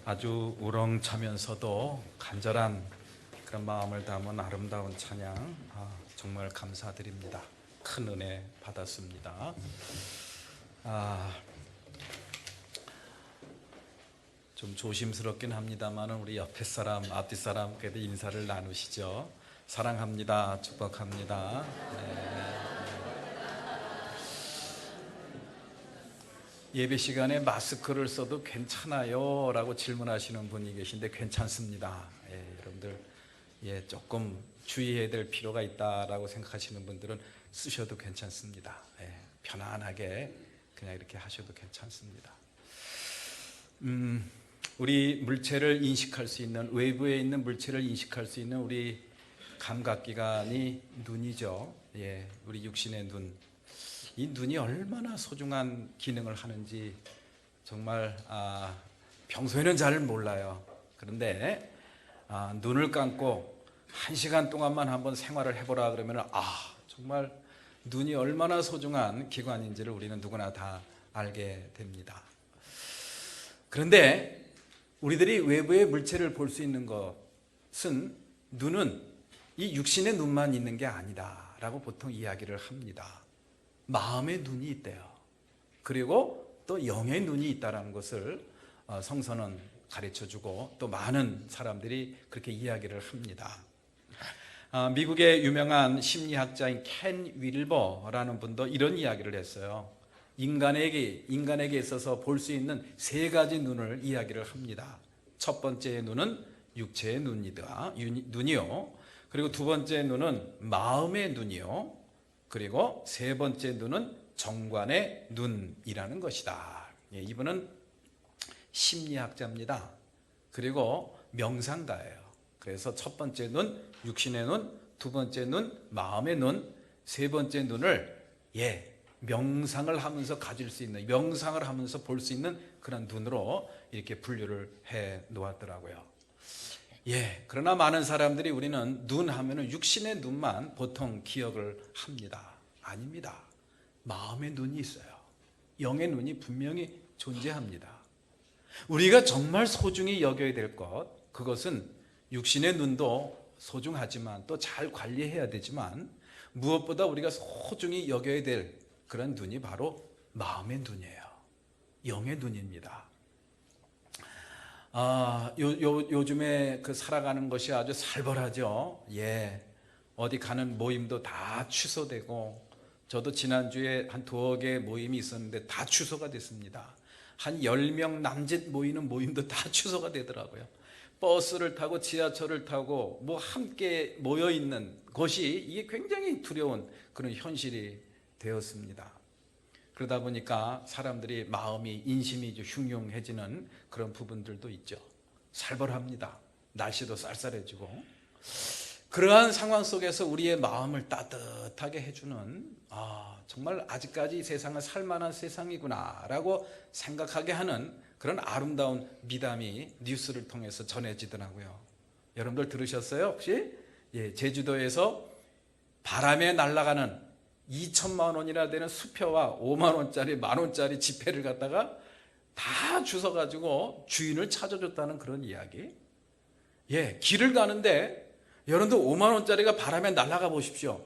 아주 우렁차면서도 간절한 그런 마음을 담은 아름다운 찬양, 정말 감사드립니다. 큰 은혜 받았습니다. 좀 조심스럽긴 합니다만 우리 옆에 사람, 앞뒤 사람께도 인사를 나누시죠. 사랑합니다. 축복합니다. 예배 시간에 마스크를 써도 괜찮아요? 라고 질문하시는 분이 계신데 괜찮습니다. 여러분들 조금 주의해야 될 필요가 있다라고 생각하시는 분들은 쓰셔도 괜찮습니다. 편안하게 그냥 이렇게 하셔도 괜찮습니다. 우리 물체를 인식할 수 있는, 외부에 있는 물체를 인식할 수 있는 우리 감각기관이 눈이죠. 우리 육신의 눈. 이 눈이 얼마나 소중한 기능을 하는지 정말 평소에는 잘 몰라요. 그런데 눈을 감고 1시간 동안만 한번 생활을 해보라 그러면 정말 눈이 얼마나 소중한 기관인지를 우리는 누구나 다 알게 됩니다. 그런데 우리들이 외부의 물체를 볼 수 있는 것은 눈은 이 육신의 눈만 있는 게 아니다 라고 보통 이야기를 합니다. 마음의 눈이 있대요. 그리고 또 영의 눈이 있다는 것을 성서는 가르쳐주고 또 많은 사람들이 그렇게 이야기를 합니다. 미국의 유명한 심리학자인 켄 윌버라는 분도 이런 이야기를 했어요. 인간에게 있어서 볼 수 있는 3가지 눈을 이야기를 합니다. 첫 번째 눈은 육체의 눈이요. 그리고 두 번째 눈은 마음의 눈이요. 그리고 세 번째 눈은 정관의 눈이라는 것이다. 이분은 심리학자입니다. 그리고 명상가예요. 그래서 첫 번째 눈, 육신의 눈, 두 번째 눈, 마음의 눈, 세 번째 눈을 명상을 하면서 가질 수 있는, 명상을 하면서 볼 수 있는 그런 눈으로 이렇게 분류를 해 놓았더라고요. 그러나 많은 사람들이 우리는 눈 하면은 육신의 눈만 보통 기억을 합니다. 아닙니다. 마음의 눈이 있어요. 영의 눈이 분명히 존재합니다. 우리가 정말 소중히 여겨야 될 것, 그것은 육신의 눈도 소중하지만 또 잘 관리해야 되지만 무엇보다 우리가 소중히 여겨야 될 그런 눈이 바로 마음의 눈이에요. 영의 눈입니다. 요즘에 살아가는 것이 아주 살벌하죠. 어디 가는 모임도 다 취소되고, 저도 지난주에 한 2개 모임이 있었는데 다 취소가 됐습니다. 한 10명 남짓 모이는 모임도 다 취소가 되더라고요. 버스를 타고 지하철을 타고 함께 모여 있는 것이 이게 굉장히 두려운 그런 현실이 되었습니다. 그러다 보니까 사람들이 마음이, 인심이 흉흉해지는 그런 부분들도 있죠. 살벌합니다. 날씨도 쌀쌀해지고. 그러한 상황 속에서 우리의 마음을 따뜻하게 해주는, 정말 아직까지 이 세상은 살만한 세상이구나 라고 생각하게 하는 그런 아름다운 미담이 뉴스를 통해서 전해지더라고요. 여러분들 들으셨어요? 혹시? 제주도에서 바람에 날아가는 2천만 원이나 되는 수표와 5만 원짜리, 1만 원짜리 지폐를 갖다가 다 주워가지고 주인을 찾아줬다는 그런 이야기. 길을 가는데 여러분들 5만 원짜리가 바람에 날아가 보십시오.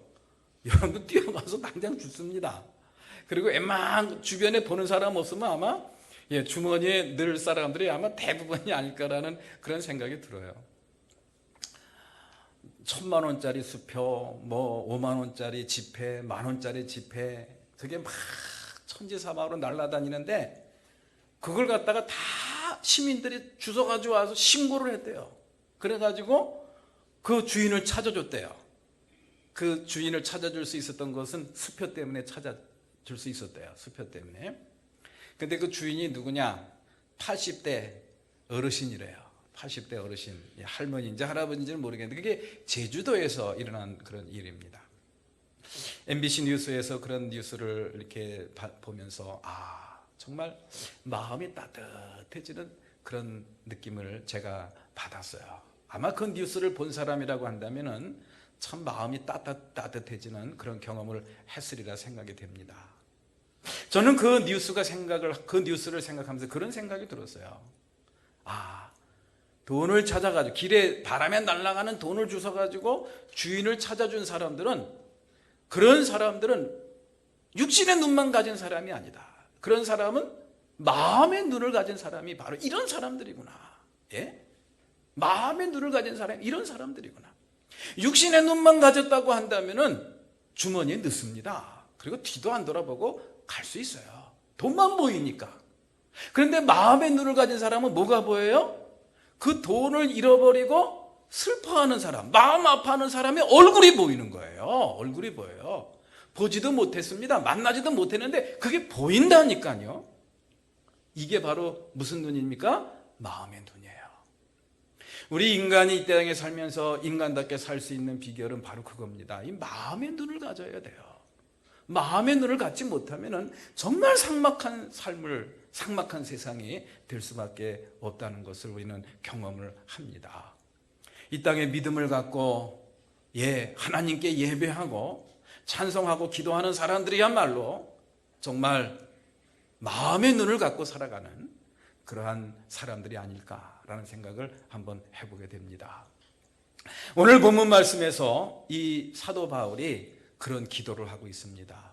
여러분들 뛰어가서 당장 줍습니다. 그리고 웬만한 주변에 보는 사람 없으면 아마 주머니에 넣을 사람들이 아마 대부분이 아닐까라는 그런 생각이 들어요. 1,000만 원짜리 수표, 5만 원짜리 지폐, 1만 원짜리 지폐, 그게 막 천지사방으로 날아다니는데 그걸 갖다가 다 시민들이 주워가지고 와서 신고를 했대요. 그래가지고 그 주인을 찾아줬대요. 그 주인을 찾아줄 수 있었던 것은 수표 때문에 찾아줄 수 있었대요. 수표 때문에. 근데 그 주인이 누구냐? 80대 어르신이래요. 80대 어르신, 할머니인지 할아버지인지는 모르겠는데 그게 제주도에서 일어난 그런 일입니다. MBC 뉴스에서 그런 뉴스를 이렇게 보면서 정말 마음이 따뜻해지는 그런 느낌을 제가 받았어요. 아마 그 뉴스를 본 사람이라고 한다면은 참 마음이 따뜻해지는 그런 경험을 했으리라 생각이 됩니다. 저는 그 뉴스를 생각하면서 그런 생각이 들었어요. 돈을 찾아가지고 길에 바람에 날아가는 돈을 주워가지고 주인을 찾아준 사람들은, 그런 사람들은 육신의 눈만 가진 사람이 아니다. 그런 사람은 마음의 눈을 가진 사람이 바로 이런 사람들이구나. 예? 마음의 눈을 가진 사람이 이런 사람들이구나. 육신의 눈만 가졌다고 한다면은 주머니에 넣습니다. 그리고 뒤도 안 돌아보고 갈 수 있어요. 돈만 보이니까. 그런데 마음의 눈을 가진 사람은 뭐가 보여요? 그 돈을 잃어버리고 슬퍼하는 사람, 마음 아파하는 사람의 얼굴이 보이는 거예요. 얼굴이 보여요. 보지도 못했습니다. 만나지도 못했는데 그게 보인다니까요. 이게 바로 무슨 눈입니까? 마음의 눈이에요. 우리 인간이 이 땅에 살면서 인간답게 살 수 있는 비결은 바로 그겁니다. 이 마음의 눈을 가져야 돼요. 마음의 눈을 갖지 못하면 정말 삭막한 삶을, 삭막한 세상이 될 수밖에 없다는 것을 우리는 경험을 합니다. 이 땅에 믿음을 갖고 하나님께 예배하고 찬송하고 기도하는 사람들이야말로 정말 마음의 눈을 갖고 살아가는 그러한 사람들이 아닐까라는 생각을 한번 해보게 됩니다. 오늘 본문 말씀에서 이 사도 바울이 그런 기도를 하고 있습니다.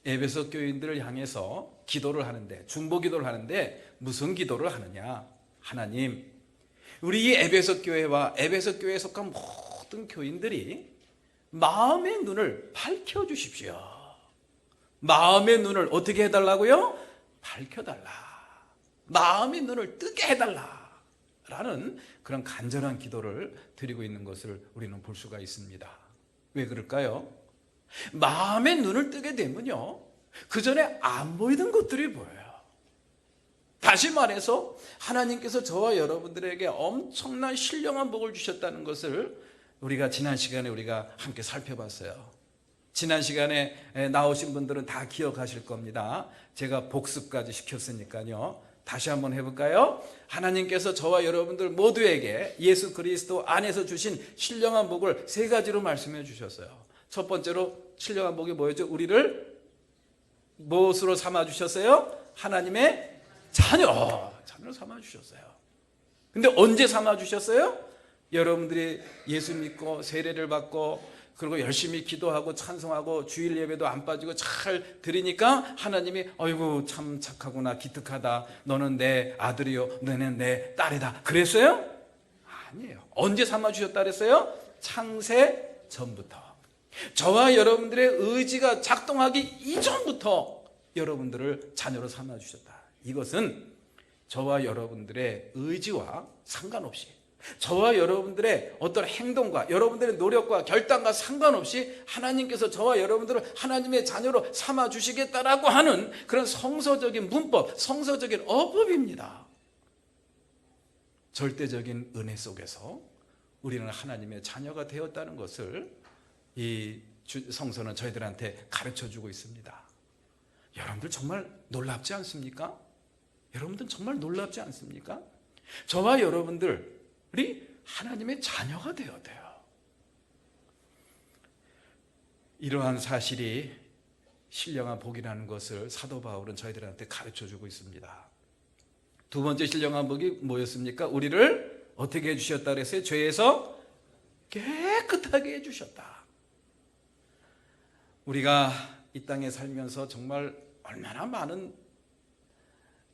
에베소 교인들을 향해서 기도를 하는데, 중보 기도를 하는데 무슨 기도를 하느냐? 하나님, 우리 이 에베소 교회와 에베소 교회에 속한 모든 교인들이 마음의 눈을 밝혀주십시오. 마음의 눈을 어떻게 해달라고요? 밝혀달라. 마음의 눈을 뜨게 해달라라는 그런 간절한 기도를 드리고 있는 것을 우리는 볼 수가 있습니다. 왜 그럴까요? 마음의 눈을 뜨게 되면요, 그 전에 안 보이던 것들이 보여요. 다시 말해서 하나님께서 저와 여러분들에게 엄청난 신령한 복을 주셨다는 것을 우리가 지난 시간에 우리가 함께 살펴봤어요. 지난 시간에 나오신 분들은 다 기억하실 겁니다. 제가 복습까지 시켰으니까요. 다시 한번 해볼까요? 하나님께서 저와 여러분들 모두에게 예수 그리스도 안에서 주신 신령한 복을 세 가지로 말씀해 주셨어요. 첫 번째로 신령한 복이 뭐였죠? 우리를 무엇으로 삼아 주셨어요? 하나님의 자녀로 삼아 주셨어요. 근데 언제 삼아 주셨어요? 여러분들이 예수 믿고 세례를 받고 그리고 열심히 기도하고 찬송하고 주일 예배도 안 빠지고 잘 드리니까 하나님이 아이고 참 착하구나, 기특하다, 너는 내 아들이요, 너는 내 딸이다 그랬어요? 아니에요. 언제 삼아주셨다 그랬어요? 창세 전부터. 저와 여러분들의 의지가 작동하기 이전부터 여러분들을 자녀로 삼아주셨다. 이것은 저와 여러분들의 의지와 상관없이, 저와 여러분들의 어떤 행동과 여러분들의 노력과 결단과 상관없이 하나님께서 저와 여러분들을 하나님의 자녀로 삼아주시겠다라고 하는 그런 성서적인 문법, 성서적인 어법입니다. 절대적인 은혜 속에서 우리는 하나님의 자녀가 되었다는 것을 이 성서는 저희들한테 가르쳐주고 있습니다. 여러분들 정말 놀랍지 않습니까? 여러분들 정말 놀랍지 않습니까? 저와 여러분들 우리 하나님의 자녀가 되어야 돼요. 이러한 사실이 신령한 복이라는 것을 사도 바울은 저희들한테 가르쳐주고 있습니다. 두 번째 신령한 복이 뭐였습니까? 우리를 어떻게 해주셨다 그랬어요? 죄에서 깨끗하게 해주셨다. 우리가 이 땅에 살면서 정말 얼마나 많은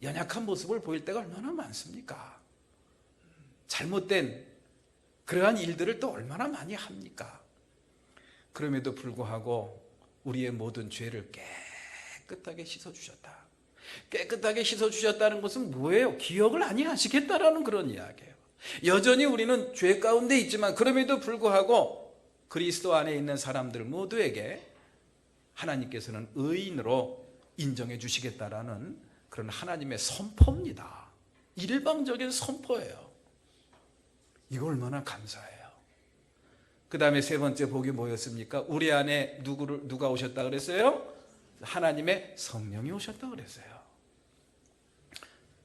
연약한 모습을 보일 때가 얼마나 많습니까? 잘못된 그러한 일들을 또 얼마나 많이 합니까? 그럼에도 불구하고 우리의 모든 죄를 깨끗하게 씻어주셨다. 깨끗하게 씻어주셨다는 것은 뭐예요? 기억을 아니하시겠다라는 그런 이야기예요. 여전히 우리는 죄 가운데 있지만 그럼에도 불구하고 그리스도 안에 있는 사람들 모두에게 하나님께서는 의인으로 인정해 주시겠다라는 그런 하나님의 선포입니다. 일방적인 선포예요. 이거 얼마나 감사해요. 그 다음에 세 번째 복이 뭐였습니까? 우리 안에 누가 오셨다 그랬어요? 하나님의 성령이 오셨다 그랬어요.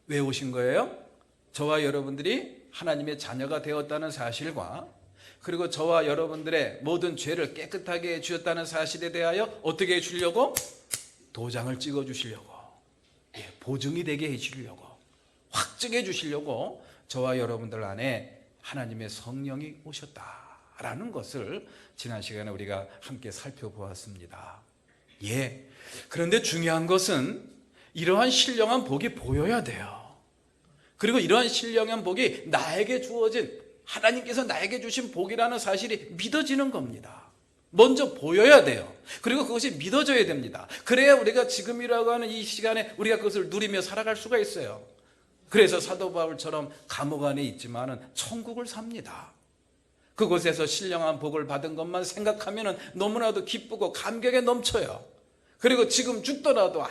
왜 오신 거예요? 저와 여러분들이 하나님의 자녀가 되었다는 사실과 그리고 저와 여러분들의 모든 죄를 깨끗하게 해주셨다는 사실에 대하여 어떻게 해주려고? 도장을 찍어주시려고, 보증이 되게 해주시려고, 확증해 주시려고 저와 여러분들 안에 하나님의 성령이 오셨다라는 것을 지난 시간에 우리가 함께 살펴보았습니다. 예. 그런데 중요한 것은 이러한 신령한 복이 보여야 돼요. 그리고 이러한 신령한 복이 나에게 주어진, 하나님께서 나에게 주신 복이라는 사실이 믿어지는 겁니다. 먼저 보여야 돼요. 그리고 그것이 믿어져야 됩니다. 그래야 우리가 지금이라고 하는 이 시간에 우리가 그것을 누리며 살아갈 수가 있어요. 그래서 사도 바울처럼 감옥 안에 있지만은 천국을 삽니다. 그곳에서 신령한 복을 받은 것만 생각하면 너무나도 기쁘고 감격에 넘쳐요. 그리고 지금 죽더라도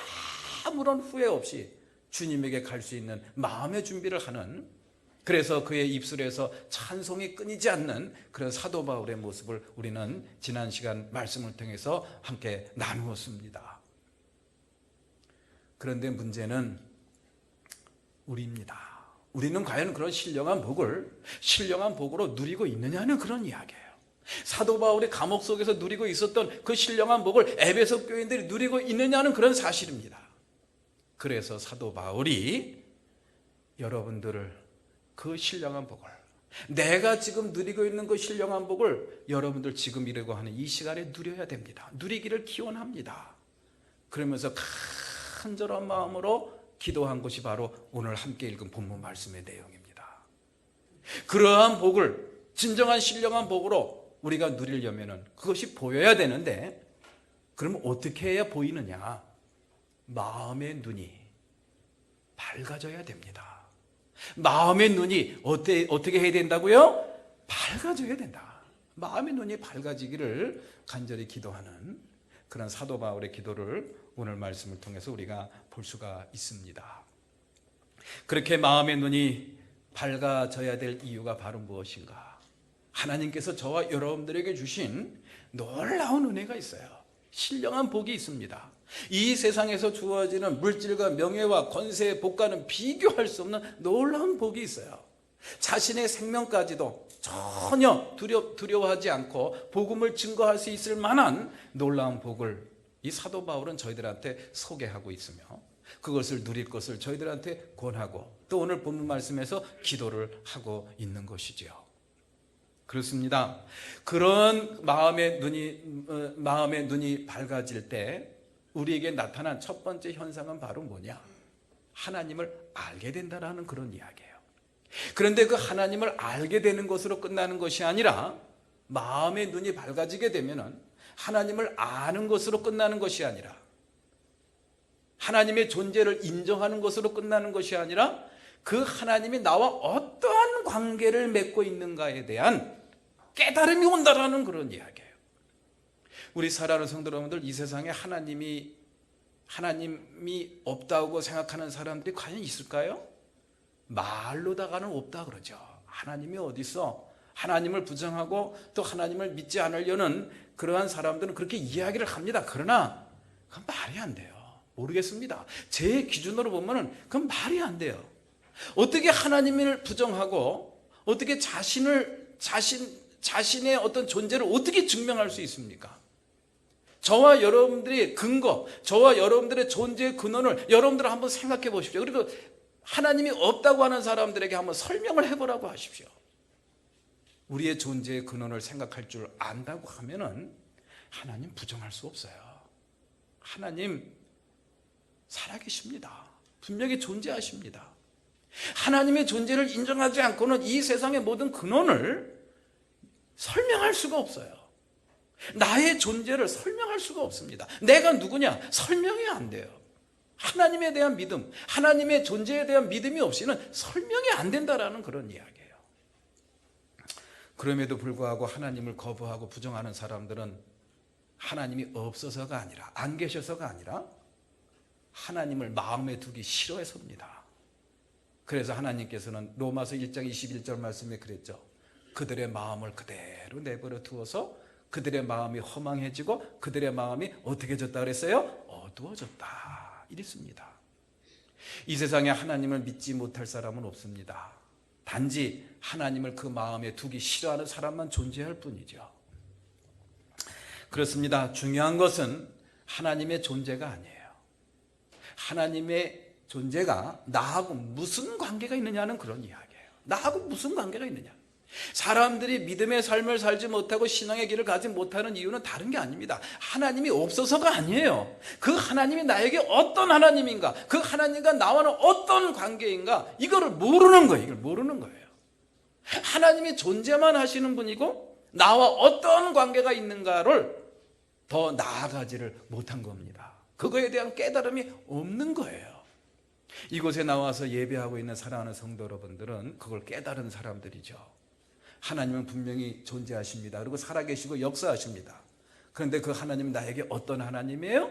아무런 후회 없이 주님에게 갈 수 있는 마음의 준비를 하는, 그래서 그의 입술에서 찬송이 끊이지 않는 그런 사도 바울의 모습을 우리는 지난 시간 말씀을 통해서 함께 나누었습니다. 그런데 문제는 우리입니다. 우리는 과연 그런 신령한 복으로 누리고 있느냐는 그런 이야기예요. 사도 바울이 감옥 속에서 누리고 있었던 그 신령한 복을 에베소 교인들이 누리고 있느냐는 그런 사실입니다. 그래서 사도 바울이 여러분들을 그 신령한 복을, 내가 지금 누리고 있는 그 신령한 복을 여러분들 지금 이르고 하는 이 시간에 누려야 됩니다. 누리기를 기원합니다. 그러면서 간절한 마음으로 기도한 것이 바로 오늘 함께 읽은 본문 말씀의 내용입니다. 그러한 복을, 진정한 신령한 복으로 우리가 누리려면 그것이 보여야 되는데, 그러면 어떻게 해야 보이느냐? 마음의 눈이 밝아져야 됩니다. 마음의 눈이 어떻게 해야 된다고요? 밝아져야 된다. 마음의 눈이 밝아지기를 간절히 기도하는 그런 사도 바울의 기도를 오늘 말씀을 통해서 우리가 볼 수가 있습니다. 그렇게 마음의 눈이 밝아져야 될 이유가 바로 무엇인가? 하나님께서 저와 여러분들에게 주신 놀라운 은혜가 있어요. 신령한 복이 있습니다. 이 세상에서 주어지는 물질과 명예와 권세의 복과는 비교할 수 없는 놀라운 복이 있어요. 자신의 생명까지도 전혀 두려워하지 않고 복음을 증거할 수 있을 만한 놀라운 복을 이 사도 바울은 저희들한테 소개하고 있으며, 그것을 누릴 것을 저희들한테 권하고, 또 오늘 본문 말씀에서 기도를 하고 있는 것이지요. 그렇습니다. 그런 마음의 눈이 밝아질 때 우리에게 나타난 첫 번째 현상은 바로 뭐냐? 하나님을 알게 된다라는 그런 이야기예요. 그런데 그 하나님을 알게 되는 것으로 끝나는 것이 아니라, 마음의 눈이 밝아지게 되면은 하나님을 아는 것으로 끝나는 것이 아니라, 하나님의 존재를 인정하는 것으로 끝나는 것이 아니라, 그 하나님이 나와 어떠한 관계를 맺고 있는가에 대한 깨달음이 온다라는 그런 이야기예요. 우리 사랑하는 성도 여러분들, 이 세상에 하나님이 없다고 생각하는 사람들이 과연 있을까요? 말로다가는 없다 그러죠. 하나님이 어디 있어? 하나님을 부정하고 또 하나님을 믿지 않으려는 그러한 사람들은 그렇게 이야기를 합니다. 그러나 그건 말이 안 돼요. 모르겠습니다. 제 기준으로 보면은 그건 말이 안 돼요. 어떻게 하나님을 부정하고 어떻게 자신의 어떤 존재를 어떻게 증명할 수 있습니까? 저와 여러분들의 근거, 저와 여러분들의 존재의 근원을 여러분들 한번 생각해 보십시오. 그리고 하나님이 없다고 하는 사람들에게 한번 설명을 해보라고 하십시오. 우리의 존재의 근원을 생각할 줄 안다고 하면은 하나님 부정할 수 없어요. 하나님 살아계십니다. 분명히 존재하십니다. 하나님의 존재를 인정하지 않고는 이 세상의 모든 근원을 설명할 수가 없어요. 나의 존재를 설명할 수가 없습니다. 내가 누구냐? 설명이 안 돼요. 하나님에 대한 믿음, 하나님의 존재에 대한 믿음이 없이는 설명이 안 된다라는 그런 이야기예요. 그럼에도 불구하고 하나님을 거부하고 부정하는 사람들은 하나님이 없어서가 아니라, 안 계셔서가 아니라 하나님을 마음에 두기 싫어해서입니다. 그래서 하나님께서는 로마서 1장 21절 말씀에 그랬죠. 그들의 마음을 그대로 내버려 두어서 그들의 마음이 허망해지고 그들의 마음이 어떻게 졌다 그랬어요? 어두워졌다 이랬습니다. 이 세상에 하나님을 믿지 못할 사람은 없습니다. 단지 하나님을 그 마음에 두기 싫어하는 사람만 존재할 뿐이죠. 그렇습니다. 중요한 것은 하나님의 존재가 아니에요. 하나님의 존재가 나하고 무슨 관계가 있느냐는 그런 이야기예요. 나하고 무슨 관계가 있느냐? 사람들이 믿음의 삶을 살지 못하고 신앙의 길을 가지 못하는 이유는 다른 게 아닙니다. 하나님이 없어서가 아니에요. 그 하나님이 나에게 어떤 하나님인가, 그 하나님과 나와는 어떤 관계인가, 이거를 모르는 거예요. 이걸 모르는 거예요. 하나님이 존재만 하시는 분이고 나와 어떤 관계가 있는가를 더 나아가지를 못한 겁니다. 그거에 대한 깨달음이 없는 거예요. 이곳에 나와서 예배하고 있는 사랑하는 성도 여러분들은 그걸 깨달은 사람들이죠. 하나님은 분명히 존재하십니다. 그리고 살아계시고 역사하십니다. 그런데 그 하나님은 나에게 어떤 하나님이에요?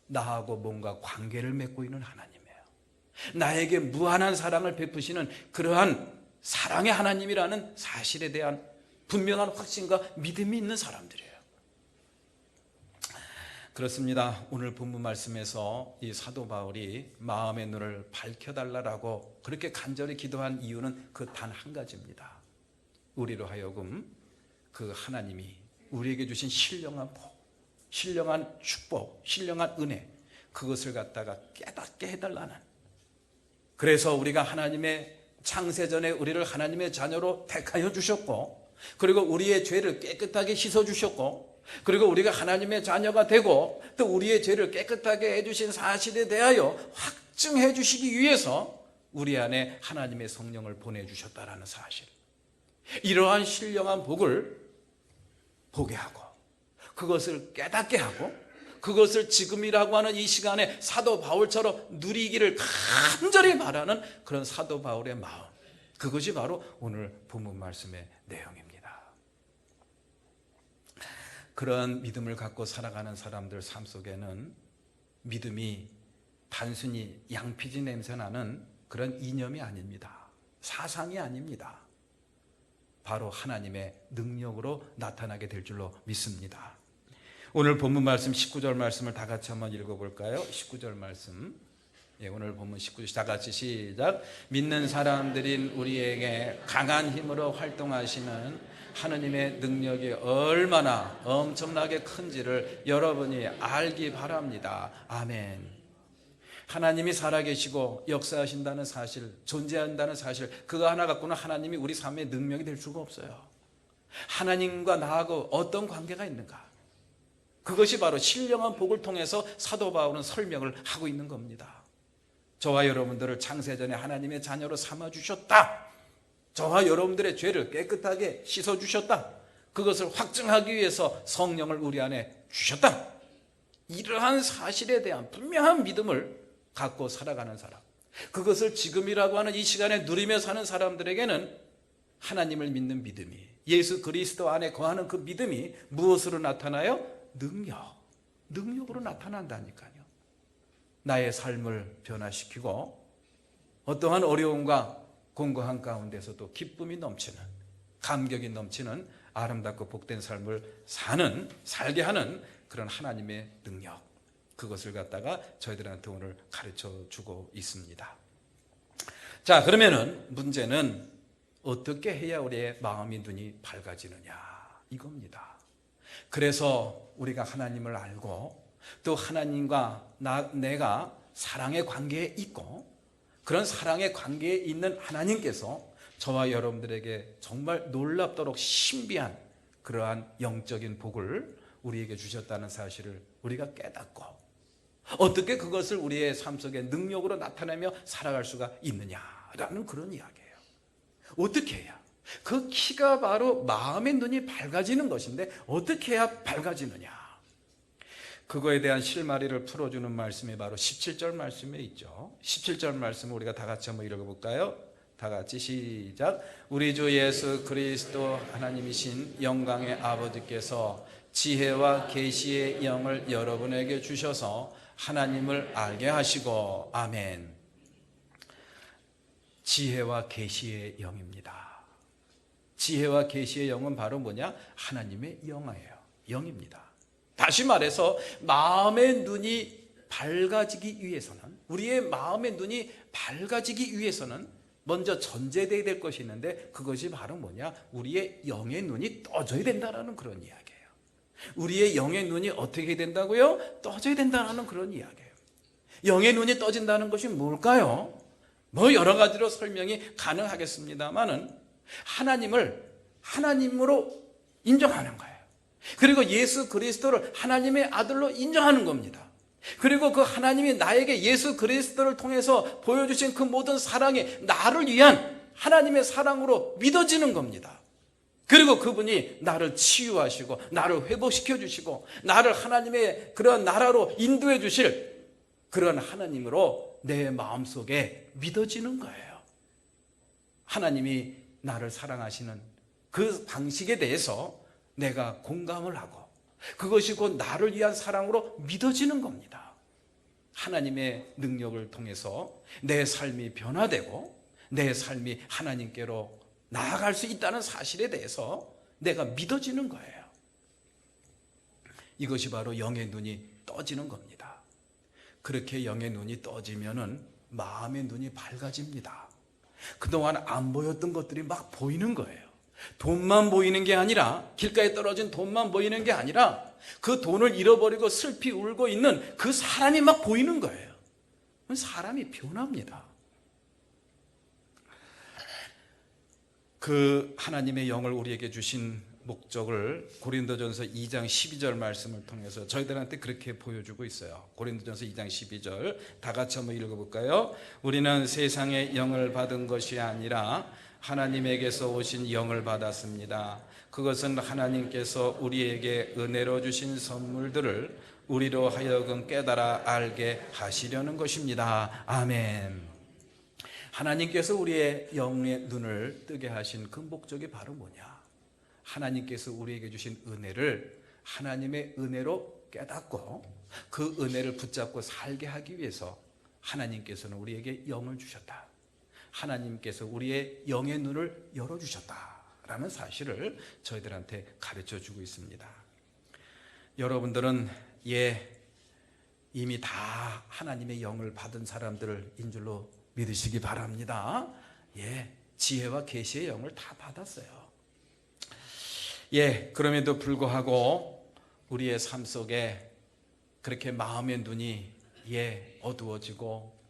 나하고 뭔가 관계를 맺고 있는 하나님이에요. 나에게 무한한 사랑을 베푸시는 그러한 사랑의 하나님이라는 사실에 대한 분명한 확신과 믿음이 있는 사람들이에요. 그렇습니다. 오늘 본문 말씀에서 이 사도 바울이 마음의 눈을 밝혀달라고 그렇게 간절히 기도한 이유는 그 단 한 가지입니다. 우리로 하여금 그 하나님이 우리에게 주신 신령한 복, 신령한 축복, 신령한 은혜, 그것을 갖다가 깨닫게 해달라는, 그래서 우리가 하나님의 창세전에 우리를 하나님의 자녀로 택하여 주셨고, 그리고 우리의 죄를 깨끗하게 씻어주셨고, 그리고 우리가 하나님의 자녀가 되고 또 우리의 죄를 깨끗하게 해주신 사실에 대하여 확증해 주시기 위해서 우리 안에 하나님의 성령을 보내주셨다라는 사실, 이러한 신령한 복을 보게 하고 그것을 깨닫게 하고 그것을 지금이라고 하는 이 시간에 사도 바울처럼 누리기를 간절히 바라는 그런 사도 바울의 마음, 그것이 바로 오늘 본문 말씀의 내용입니다. 그런 믿음을 갖고 살아가는 사람들 삶 속에는 믿음이 단순히 양피지 냄새나는 그런 이념이 아닙니다. 사상이 아닙니다. 바로 하나님의 능력으로 나타나게 될 줄로 믿습니다. 오늘 본문 말씀 19절 말씀을 다 같이 한번 읽어볼까요? 19절 말씀, 오늘 본문 19절 다 같이 시작. 믿는 사람들인 우리에게 강한 힘으로 활동하시는 하느님의 능력이 얼마나 엄청나게 큰지를 여러분이 알기 바랍니다. 아멘. 하나님이 살아계시고 역사하신다는 사실, 존재한다는 사실, 그거 하나 갖고는 하나님이 우리 삶의 능력이 될 수가 없어요. 하나님과 나하고 어떤 관계가 있는가, 그것이 바로 신령한 복을 통해서 사도 바울은 설명을 하고 있는 겁니다. 저와 여러분들을 창세전에 하나님의 자녀로 삼아주셨다, 저와 여러분들의 죄를 깨끗하게 씻어주셨다, 그것을 확증하기 위해서 성령을 우리 안에 주셨다, 이러한 사실에 대한 분명한 믿음을 갖고 살아가는 사람, 그것을 지금이라고 하는 이 시간에 누리며 사는 사람들에게는 하나님을 믿는 믿음이, 예수 그리스도 안에 거하는 그 믿음이 무엇으로 나타나요? 능력으로 나타난다니까요. 나의 삶을 변화시키고 어떠한 어려움과 공고한 가운데서도 기쁨이 넘치는, 감격이 넘치는 아름답고 복된 삶을 살게 하는 그런 하나님의 능력, 그것을 갖다가 저희들한테 오늘 가르쳐 주고 있습니다. 자, 그러면은 문제는 어떻게 해야 우리의 마음이 눈이 밝아지느냐, 이겁니다. 그래서 우리가 하나님을 알고 또 하나님과 내가 사랑의 관계에 있고, 그런 사랑의 관계에 있는 하나님께서 저와 여러분들에게 정말 놀랍도록 신비한 그러한 영적인 복을 우리에게 주셨다는 사실을 우리가 깨닫고, 어떻게 그것을 우리의 삶 속에 능력으로 나타내며 살아갈 수가 있느냐라는 그런 이야기예요. 어떻게 해야? 그 키가 바로 마음의 눈이 밝아지는 것인데 어떻게 해야 밝아지느냐, 그거에 대한 실마리를 풀어주는 말씀이 바로 17절 말씀에 있죠. 17절 말씀을 우리가 다 같이 한번 읽어볼까요? 다 같이 시작. 우리 주 예수 그리스도 하나님이신 영광의 아버지께서 지혜와 계시의 영을 여러분에게 주셔서 하나님을 알게 하시고, 아멘. 지혜와 계시의 영입니다. 지혜와 계시의 영은 바로 뭐냐? 하나님의 영입니다. 다시 말해서 마음의 눈이 밝아지기 위해서는, 우리의 마음의 눈이 밝아지기 위해서는 먼저 전제되어야 될 것이 있는데, 그것이 바로 뭐냐? 우리의 영의 눈이 떠져야 된다는 그런 이야기예요. 우리의 영의 눈이 어떻게 된다고요? 떠져야 된다는 그런 이야기예요. 영의 눈이 떠진다는 것이 뭘까요? 뭐 여러 가지로 설명이 가능하겠습니다만은 하나님을 하나님으로 인정하는 거예요. 그리고 예수 그리스도를 하나님의 아들로 인정하는 겁니다. 그리고 그 하나님이 나에게 예수 그리스도를 통해서 보여주신 그 모든 사랑이 나를 위한 하나님의 사랑으로 믿어지는 겁니다. 그리고 그분이 나를 치유하시고 나를 회복시켜 주시고 나를 하나님의 그런 나라로 인도해 주실 그런 하나님으로 내 마음속에 믿어지는 거예요. 하나님이 나를 사랑하시는 그 방식에 대해서 내가 공감을 하고 그것이 곧 나를 위한 사랑으로 믿어지는 겁니다. 하나님의 능력을 통해서 내 삶이 변화되고 내 삶이 하나님께로 나아갈 수 있다는 사실에 대해서 내가 믿어지는 거예요. 이것이 바로 영의 눈이 떠지는 겁니다. 그렇게 영의 눈이 떠지면은 마음의 눈이 밝아집니다. 그동안 안 보였던 것들이 막 보이는 거예요. 돈만 보이는 게 아니라, 길가에 떨어진 돈만 보이는 게 아니라 그 돈을 잃어버리고 슬피 울고 있는 그 사람이 막 보이는 거예요. 사람이 변합니다. 그 하나님의 영을 우리에게 주신 목적을 고린도전서 2장 12절 말씀을 통해서 저희들한테 그렇게 보여주고 있어요. 고린도전서 2장 12절 다 같이 한번 읽어볼까요? 우리는 세상의 영을 받은 것이 아니라 하나님에게서 오신 영을 받았습니다. 그것은 하나님께서 우리에게 은혜로 주신 선물들을 우리로 하여금 깨달아 알게 하시려는 것입니다. 아멘. 하나님께서 우리의 영의 눈을 뜨게 하신 그 목적이 바로 뭐냐? 하나님께서 우리에게 주신 은혜를 하나님의 은혜로 깨닫고 그 은혜를 붙잡고 살게 하기 위해서 하나님께서는 우리에게 영을 주셨다. 하나님께서 우리의 영의 눈을 열어주셨다라는 사실을 저희들한테 가르쳐주고 있습니다. 여러분들은 이미 다 하나님의 영을 받은 사람들인 줄로 믿으시기 바랍니다. 지혜와 계시의 영을 다 받았어요. 그럼에도 불구하고 우리의 삶 속에 그렇게 마음의 눈이 어두워지고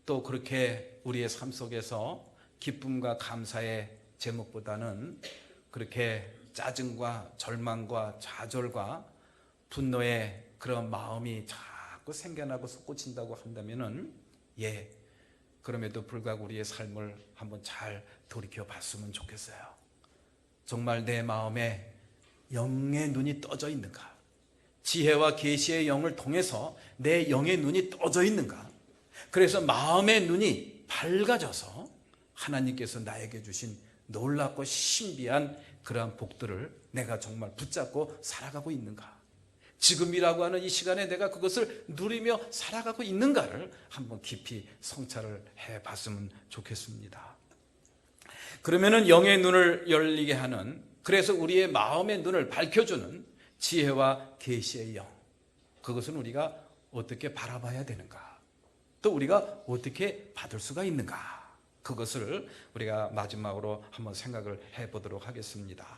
또 그렇게 우리의 삶 속에서 기쁨과 감사의 제목보다는 그렇게 짜증과 절망과 좌절과 분노의 그런 마음이 자꾸 생겨나고 솟구친다고 한다면은 그럼에도 불구하고 우리의 삶을 한번 잘 돌이켜 봤으면 좋겠어요. 정말 내 마음에 영의 눈이 떠져 있는가? 지혜와 계시의 영을 통해서 내 영의 눈이 떠져 있는가? 그래서 마음의 눈이 밝아져서 하나님께서 나에게 주신 놀랍고 신비한 그러한 복들을 내가 정말 붙잡고 살아가고 있는가? 지금이라고 하는 이 시간에 내가 그것을 누리며 살아가고 있는가를 한번 깊이 성찰을 해봤으면 좋겠습니다. 그러면은 영의 눈을 열리게 하는, 그래서 우리의 마음의 눈을 밝혀주는 지혜와 계시의 영, 그것은 우리가 어떻게 바라봐야 되는가? 또 우리가 어떻게 받을 수가 있는가? 그것을 우리가 마지막으로 한번 생각을 해보도록 하겠습니다.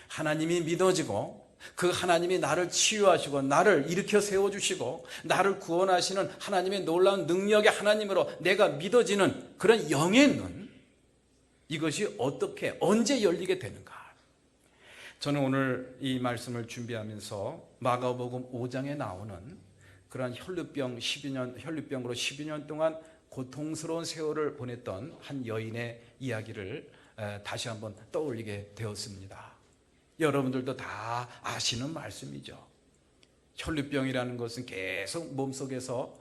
하나님이 믿어지고 그 하나님이 나를 치유하시고 나를 일으켜 세워주시고 나를 구원하시는 하나님의 놀라운 능력의 하나님으로 내가 믿어지는 그런 영의 눈, 이것이 어떻게 언제 열리게 되는가? 저는 오늘 이 말씀을 준비하면서 마가복음 5장에 나오는 그러한 혈루병으로 12년 동안 고통스러운 세월을 보냈던 한 여인의 이야기를 다시 한번 떠올리게 되었습니다. 여러분들도 다 아시는 말씀이죠. 혈루병이라는 것은 계속 몸속에서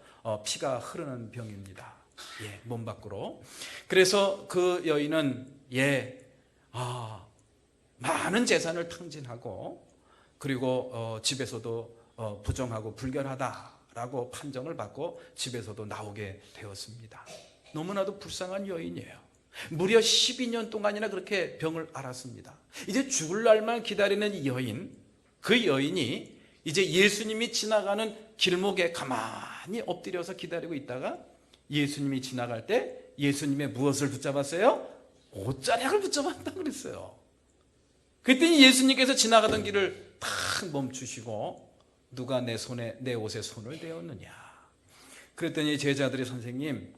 피가 흐르는 병입니다. 몸 밖으로. 그래서 그 여인은 많은 재산을 탕진하고 그리고 집에서도 부정하고 불결하다라고 판정을 받고 집에서도 나오게 되었습니다. 너무나도 불쌍한 여인이에요. 무려 12년 동안이나 그렇게 병을 앓았습니다. 이제 죽을 날만 기다리는 이 여인, 그 여인이 이제 예수님이 지나가는 길목에 가만히 엎드려서 기다리고 있다가 예수님이 지나갈 때 예수님의 무엇을 붙잡았어요? 옷자락을 붙잡았다 그랬어요. 그랬더니 예수님께서 지나가던 길을 탁 멈추시고 누가 내 옷에 손을 대었느냐? 그랬더니 제자들이 선생님,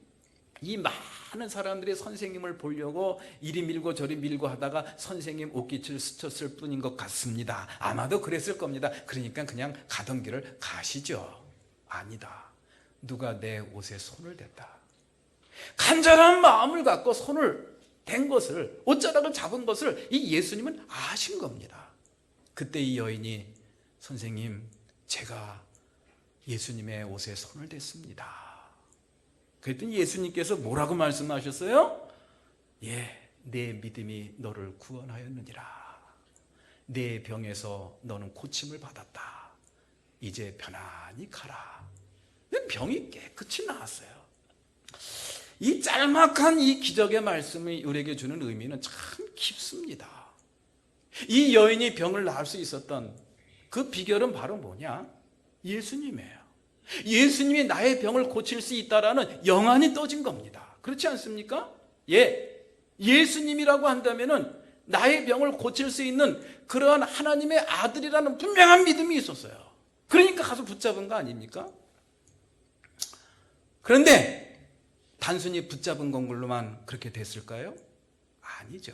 이 많은 사람들이 선생님을 보려고 이리 밀고 저리 밀고 하다가 선생님 옷깃을 스쳤을 뿐인 것 같습니다. 아마도 그랬을 겁니다. 그러니까 그냥 가던 길을 가시죠. 아니다. 누가 내 옷에 손을 댔다. 간절한 마음을 갖고 손을 댄 것을, 옷자락을 잡은 것을 이 예수님은 아신 겁니다. 그때 이 여인이 선생님, 제가 예수님의 옷에 손을 댔습니다. 그랬더니 예수님께서 뭐라고 말씀하셨어요? 예, 내 믿음이 너를 구원하였느니라. 내 병에서 너는 고침을 받았다. 이제 편안히 가라. 병이 깨끗이 나았어요. 이 짤막한 이 기적의 말씀이 우리에게 주는 의미는 참 깊습니다. 이 여인이 병을 나을 수 있었던 그 비결은 바로 뭐냐? 예수님이에요. 예수님이 나의 병을 고칠 수 있다라는 영안이 떠진 겁니다. 그렇지 않습니까? 예, 예수님이라고 한다면은 나의 병을 고칠 수 있는 그러한 하나님의 아들이라는 분명한 믿음이 있었어요. 그러니까 가서 붙잡은 거 아닙니까? 그런데 단순히 붙잡은 것으로만 그렇게 됐을까요? 아니죠.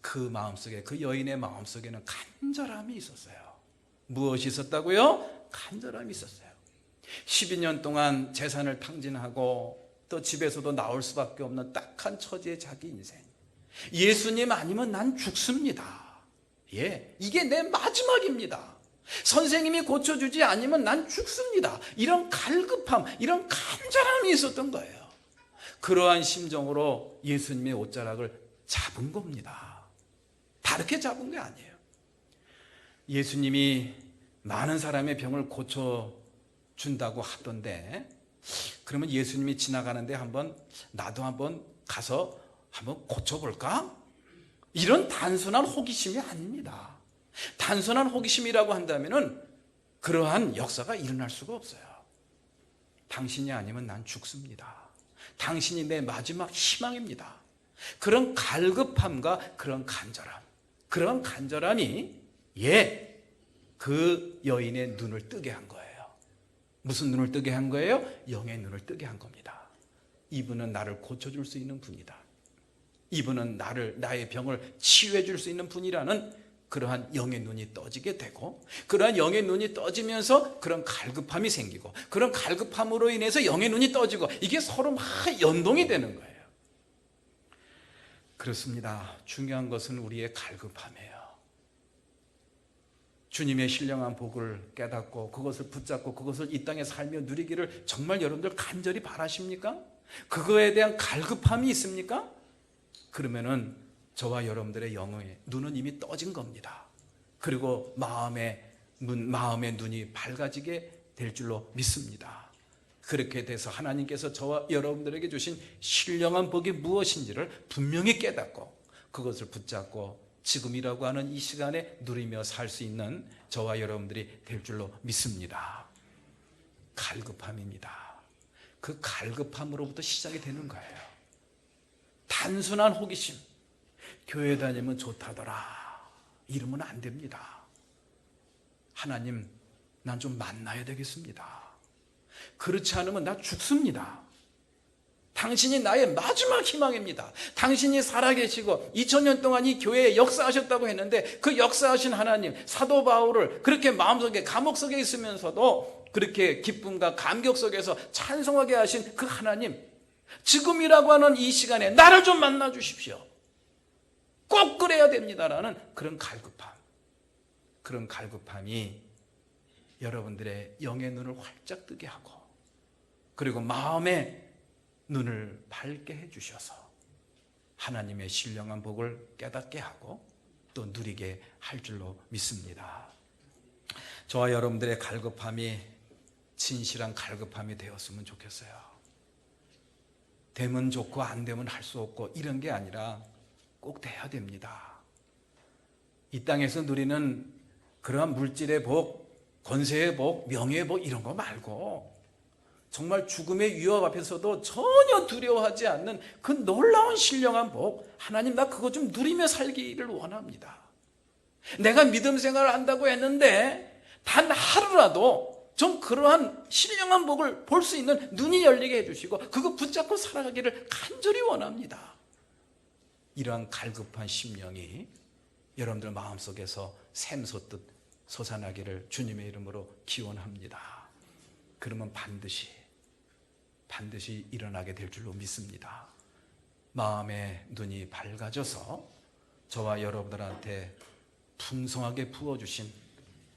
그 마음속에, 그 여인의 마음속에는 간절함이 있었어요. 무엇이 있었다고요? 간절함이 있었어요. 12년 동안 재산을 탕진하고 또 집에서도 나올 수밖에 없는 딱한 처지의 자기 인생. 예수님 아니면 난 죽습니다. 예, 이게 내 마지막입니다. 선생님이 고쳐주지 않으면 난 죽습니다. 이런 갈급함, 이런 간절함이 있었던 거예요. 그러한 심정으로 예수님의 옷자락을 잡은 겁니다. 다르게 잡은 게 아니에요. 예수님이 많은 사람의 병을 고쳐준다고 하던데, 그러면 예수님이 지나가는데 나도 한번 가서 한번 고쳐볼까? 이런 단순한 호기심이 아닙니다. 단순한 호기심이라고 한다면은 그러한 역사가 일어날 수가 없어요. 당신이 아니면 난 죽습니다. 당신이 내 마지막 희망입니다. 그런 갈급함과 그런 간절함, 그런 간절함이 그 여인의 눈을 뜨게 한 거예요. 무슨 눈을 뜨게 한 거예요? 영의 눈을 뜨게 한 겁니다. 이분은 나를 고쳐줄 수 있는 분이다. 이분은 나의 병을 치유해 줄 수 있는 분이라는 그러한 영의 눈이 떠지게 되고, 그러한 영의 눈이 떠지면서 그런 갈급함이 생기고, 그런 갈급함으로 인해서 영의 눈이 떠지고, 이게 서로 막 연동이 되는 거예요. 그렇습니다. 중요한 것은 우리의 갈급함이에요. 주님의 신령한 복을 깨닫고 그것을 붙잡고 그것을 이 땅에 살며 누리기를 정말 여러분들 간절히 바라십니까? 그거에 대한 갈급함이 있습니까? 그러면은 저와 여러분들의 영의 눈은 이미 떠진 겁니다. 그리고 마음의 눈이 밝아지게 될 줄로 믿습니다. 그렇게 돼서 하나님께서 저와 여러분들에게 주신 신령한 복이 무엇인지를 분명히 깨닫고 그것을 붙잡고 지금이라고 하는 이 시간에 누리며 살 수 있는 저와 여러분들이 될 줄로 믿습니다. 갈급함입니다. 그 갈급함으로부터 시작이 되는 거예요. 단순한 호기심, 교회 다니면 좋다더라, 이러면 안 됩니다. 하나님, 난 좀 만나야 되겠습니다. 그렇지 않으면 나 죽습니다. 당신이 나의 마지막 희망입니다. 당신이 살아계시고 2000년 동안 이 교회에 역사하셨다고 했는데, 그 역사하신 하나님, 사도 바울을 그렇게 마음속에 감옥 속에 있으면서도 그렇게 기쁨과 감격 속에서 찬송하게 하신 그 하나님, 지금이라고 하는 이 시간에 나를 좀 만나 주십시오. 꼭 그래야 됩니다라는 그런 갈급함, 그런 갈급함이 여러분들의 영의 눈을 활짝 뜨게 하고, 그리고 마음의 눈을 밝게 해주셔서 하나님의 신령한 복을 깨닫게 하고 또 누리게 할 줄로 믿습니다. 저와 여러분들의 갈급함이 진실한 갈급함이 되었으면 좋겠어요. 되면 좋고 안 되면 할 수 없고 이런 게 아니라 꼭 돼야 됩니다. 이 땅에서 누리는 그러한 물질의 복, 권세의 복, 명예의 복 이런 거 말고 정말 죽음의 위협 앞에서도 전혀 두려워하지 않는 그 놀라운 신령한 복, 하나님 나 그거 좀 누리며 살기를 원합니다. 내가 믿음 생활을 한다고 했는데 단 하루라도 좀 그러한 신령한 복을 볼 수 있는 눈이 열리게 해주시고 그거 붙잡고 살아가기를 간절히 원합니다. 이러한 갈급한 심령이 여러분들 마음속에서 샘솟듯 솟아나기를 주님의 이름으로 기원합니다. 그러면 반드시 일어나게 될 줄로 믿습니다. 마음의 눈이 밝아져서 저와 여러분들한테 풍성하게 부어주신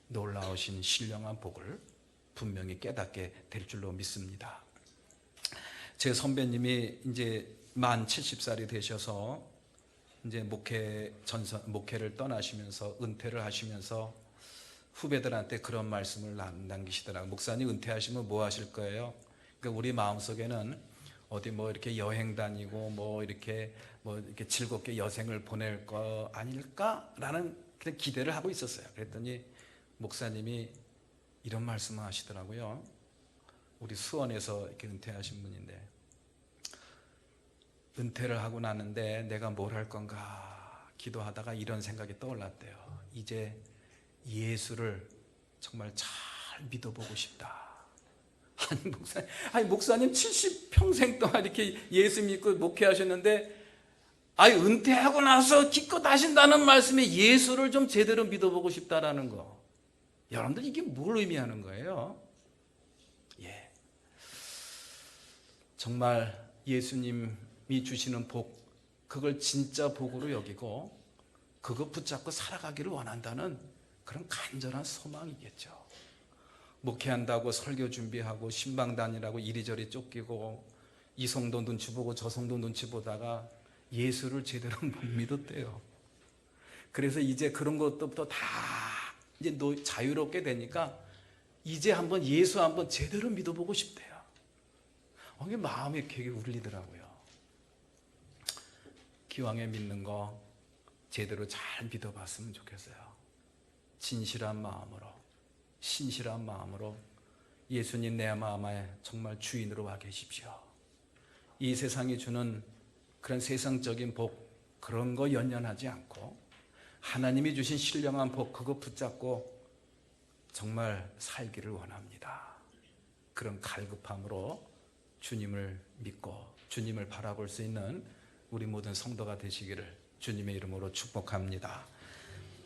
놀라우신 신령한 복을 분명히 깨닫게 될 줄로 믿습니다. 제 선배님이 이제 만 70살이 되셔서 이제 목회를 떠나시면서 은퇴를 하시면서 후배들한테 그런 말씀을 남기시더라고요. 목사님 은퇴하시면 뭐 하실 거예요? 그러니까 우리 마음속에는 어디 뭐 이렇게 여행 다니고 뭐 이렇게 즐겁게 여생을 보낼 거 아닐까라는 그런 기대를 하고 있었어요. 그랬더니 목사님이 이런 말씀을 하시더라고요. 우리 수원에서 이렇게 은퇴하신 분인데, 은퇴를 하고 나는데 내가 뭘 할 건가 기도하다가 이런 생각이 떠올랐대요. 이제 예수를 정말 잘 믿어보고 싶다. 목사님 70평생 동안 이렇게 예수 믿고 목회하셨는데, 은퇴하고 나서 기껏 하신다는 말씀에 예수를 좀 제대로 믿어보고 싶다라는 거. 여러분들 이게 뭘 의미하는 거예요? 예. 정말 예수님이 주시는 복, 그걸 진짜 복으로 여기고 그거 붙잡고 살아가기를 원한다는 그런 간절한 소망이겠죠. 목회한다고 설교 준비하고 신방 다니라고 이리저리 쫓기고 이 성도 눈치 보고 저 성도 눈치 보다가 예수를 제대로 못 믿었대요. 그래서 이제 그런 것부터 다 이제 자유롭게 되니까 이제 한번 예수 한번 제대로 믿어보고 싶대요. 이게 마음이 되게 울리더라고요. 기왕에 믿는 거 제대로 잘 믿어봤으면 좋겠어요. 진실한 마음으로, 신실한 마음으로 예수님 내 마음에 정말 주인으로 와 계십시오. 이 세상이 주는 그런 세상적인 복, 그런 거 연연하지 않고 하나님이 주신 신령한 복, 그거 붙잡고 정말 살기를 원합니다. 그런 갈급함으로 주님을 믿고 주님을 바라볼 수 있는 우리 모든 성도가 되시기를 주님의 이름으로 축복합니다.